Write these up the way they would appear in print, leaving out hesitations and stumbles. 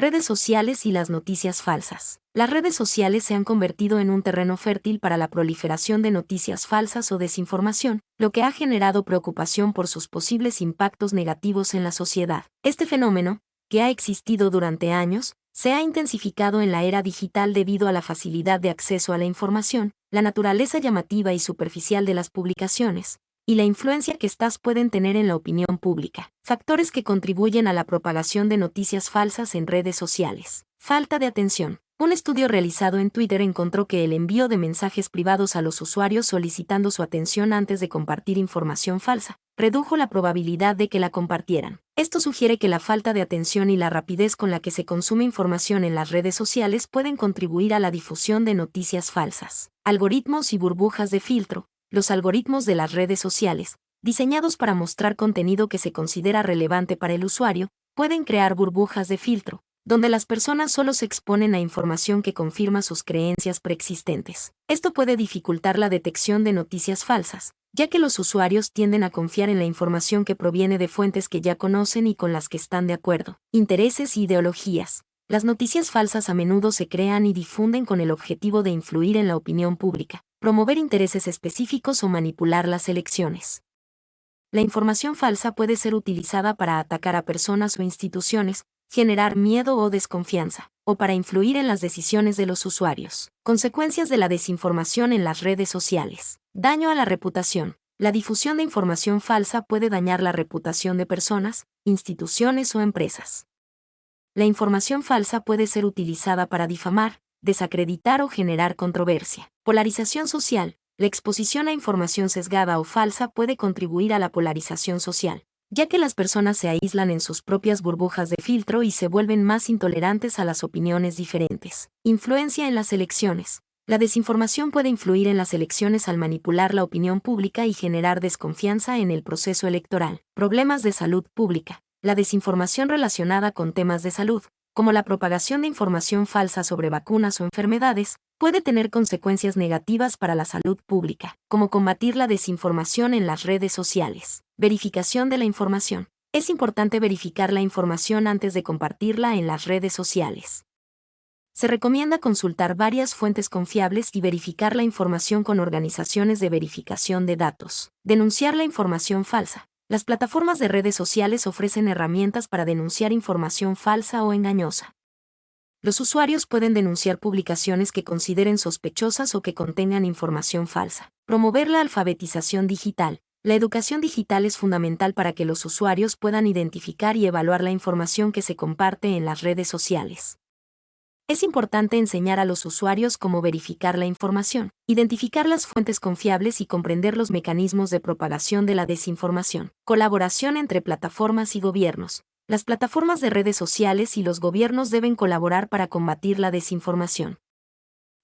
Redes sociales y las noticias falsas. Las redes sociales se han convertido en un terreno fértil para la proliferación de noticias falsas o desinformación, lo que ha generado preocupación por sus posibles impactos negativos en la sociedad. Este fenómeno, que ha existido durante años, se ha intensificado en la era digital debido a la facilidad de acceso a la información, la naturaleza llamativa y superficial de las publicaciones, y la influencia que éstas pueden tener en la opinión pública. Factores que contribuyen a la propagación de noticias falsas en redes sociales. Falta de atención. Un estudio realizado en Twitter encontró que el envío de mensajes privados a los usuarios solicitando su atención antes de compartir información falsa redujo la probabilidad de que la compartieran. Esto sugiere que la falta de atención y la rapidez con la que se consume información en las redes sociales pueden contribuir a la difusión de noticias falsas. Algoritmos y burbujas de filtro. Los algoritmos de las redes sociales, diseñados para mostrar contenido que se considera relevante para el usuario, pueden crear burbujas de filtro, donde las personas solo se exponen a información que confirma sus creencias preexistentes. Esto puede dificultar la detección de noticias falsas, ya que los usuarios tienden a confiar en la información que proviene de fuentes que ya conocen y con las que están de acuerdo. Intereses e ideologías. Las noticias falsas a menudo se crean y difunden con el objetivo de influir en la opinión pública, promover intereses específicos o manipular las elecciones. La información falsa puede ser utilizada para atacar a personas o instituciones, generar miedo o desconfianza, o para influir en las decisiones de los usuarios. Consecuencias de la desinformación en las redes sociales. Daño a la reputación. La difusión de información falsa puede dañar la reputación de personas, instituciones o empresas. La información falsa puede ser utilizada para difamar, desacreditar o generar controversia. Polarización social. La exposición a información sesgada o falsa puede contribuir a la polarización social, ya que las personas se aíslan en sus propias burbujas de filtro y se vuelven más intolerantes a las opiniones diferentes. Influencia en las elecciones. La desinformación puede influir en las elecciones al manipular la opinión pública y generar desconfianza en el proceso electoral. Problemas de salud pública. La desinformación relacionada con temas de salud, como la propagación de información falsa sobre vacunas o enfermedades, puede tener consecuencias negativas para la salud pública, como combatir la desinformación en las redes sociales. Verificación de la información. Es importante verificar la información antes de compartirla en las redes sociales. Se recomienda consultar varias fuentes confiables y verificar la información con organizaciones de verificación de datos. Denunciar la información falsa. Las plataformas de redes sociales ofrecen herramientas para denunciar información falsa o engañosa. Los usuarios pueden denunciar publicaciones que consideren sospechosas o que contengan información falsa. Promover la alfabetización digital. La educación digital es fundamental para que los usuarios puedan identificar y evaluar la información que se comparte en las redes sociales. Es importante enseñar a los usuarios cómo verificar la información, identificar las fuentes confiables y comprender los mecanismos de propagación de la desinformación. Colaboración entre plataformas y gobiernos. Las plataformas de redes sociales y los gobiernos deben colaborar para combatir la desinformación.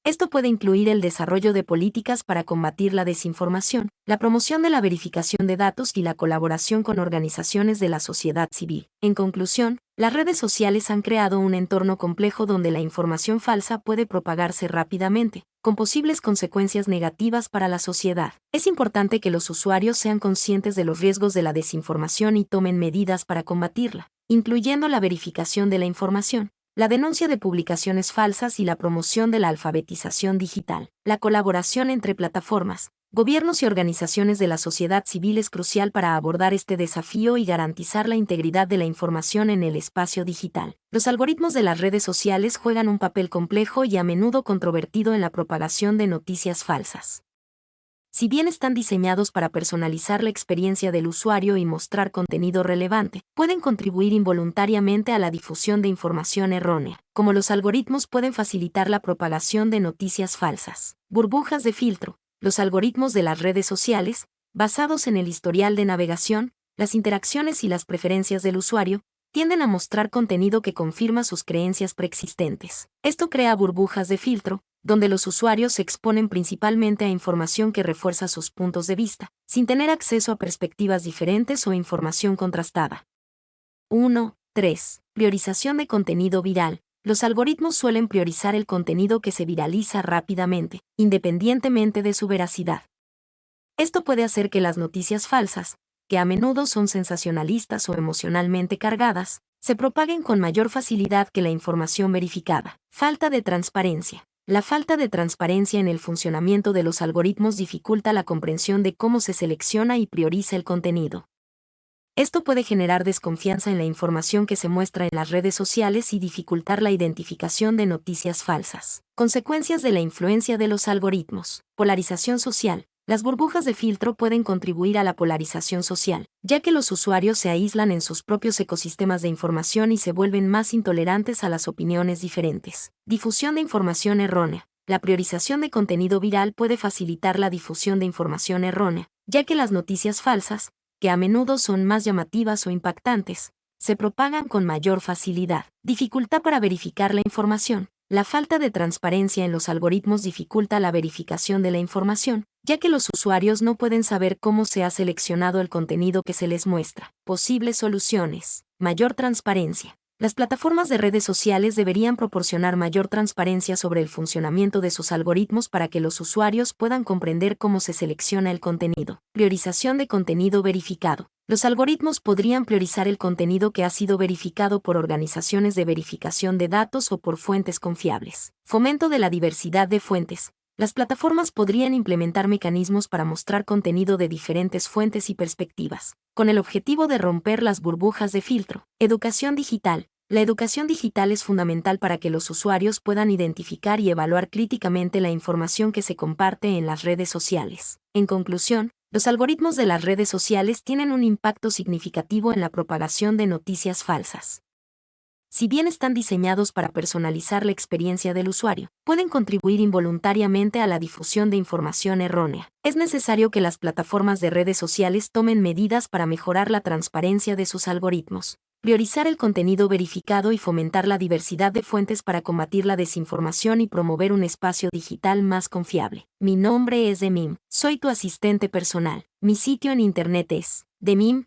Esto puede incluir el desarrollo de políticas para combatir la desinformación, la promoción de la verificación de datos y la colaboración con organizaciones de la sociedad civil. En conclusión, las redes sociales han creado un entorno complejo donde la información falsa puede propagarse rápidamente, con posibles consecuencias negativas para la sociedad. Es importante que los usuarios sean conscientes de los riesgos de la desinformación y tomen medidas para combatirla, incluyendo la verificación de la información, la denuncia de publicaciones falsas y la promoción de la alfabetización digital. La colaboración entre plataformas, gobiernos y organizaciones de la sociedad civil es crucial para abordar este desafío y garantizar la integridad de la información en el espacio digital. Los algoritmos de las redes sociales juegan un papel complejo y a menudo controvertido en la propagación de noticias falsas. Si bien están diseñados para personalizar la experiencia del usuario y mostrar contenido relevante, pueden contribuir involuntariamente a la difusión de información errónea, como los algoritmos pueden facilitar la propagación de noticias falsas. Burbujas de filtro. Los algoritmos de las redes sociales, basados en el historial de navegación, las interacciones y las preferencias del usuario, tienden a mostrar contenido que confirma sus creencias preexistentes. Esto crea burbujas de filtro, donde los usuarios se exponen principalmente a información que refuerza sus puntos de vista, sin tener acceso a perspectivas diferentes o información contrastada. 1. 3. Priorización de contenido viral. Los algoritmos suelen priorizar el contenido que se viraliza rápidamente, independientemente de su veracidad. Esto puede hacer que las noticias falsas, que a menudo son sensacionalistas o emocionalmente cargadas, se propaguen con mayor facilidad que la información verificada. Falta de transparencia. La falta de transparencia en el funcionamiento de los algoritmos dificulta la comprensión de cómo se selecciona y prioriza el contenido. Esto puede generar desconfianza en la información que se muestra en las redes sociales y dificultar la identificación de noticias falsas. Consecuencias de la influencia de los algoritmos. Polarización social. Las burbujas de filtro pueden contribuir a la polarización social, ya que los usuarios se aíslan en sus propios ecosistemas de información y se vuelven más intolerantes a las opiniones diferentes. Difusión de información errónea. La priorización de contenido viral puede facilitar la difusión de información errónea, ya que las noticias falsas, que a menudo son más llamativas o impactantes, se propagan con mayor facilidad. Dificultad para verificar la información. La falta de transparencia en los algoritmos dificulta la verificación de la información, ya que los usuarios no pueden saber cómo se ha seleccionado el contenido que se les muestra. Posibles soluciones. Mayor transparencia. Las plataformas de redes sociales deberían proporcionar mayor transparencia sobre el funcionamiento de sus algoritmos para que los usuarios puedan comprender cómo se selecciona el contenido. Priorización de contenido verificado. Los algoritmos podrían priorizar el contenido que ha sido verificado por organizaciones de verificación de datos o por fuentes confiables. Fomento de la diversidad de fuentes. Las plataformas podrían implementar mecanismos para mostrar contenido de diferentes fuentes y perspectivas, con el objetivo de romper las burbujas de filtro. Educación digital. La educación digital es fundamental para que los usuarios puedan identificar y evaluar críticamente la información que se comparte en las redes sociales. En conclusión, los algoritmos de las redes sociales tienen un impacto significativo en la propagación de noticias falsas. Si bien están diseñados para personalizar la experiencia del usuario, pueden contribuir involuntariamente a la difusión de información errónea. Es necesario que las plataformas de redes sociales tomen medidas para mejorar la transparencia de sus algoritmos, priorizar el contenido verificado y fomentar la diversidad de fuentes para combatir la desinformación y promover un espacio digital más confiable. Mi nombre es Demim, soy tu asistente personal. Mi sitio en internet es demim.es.tl.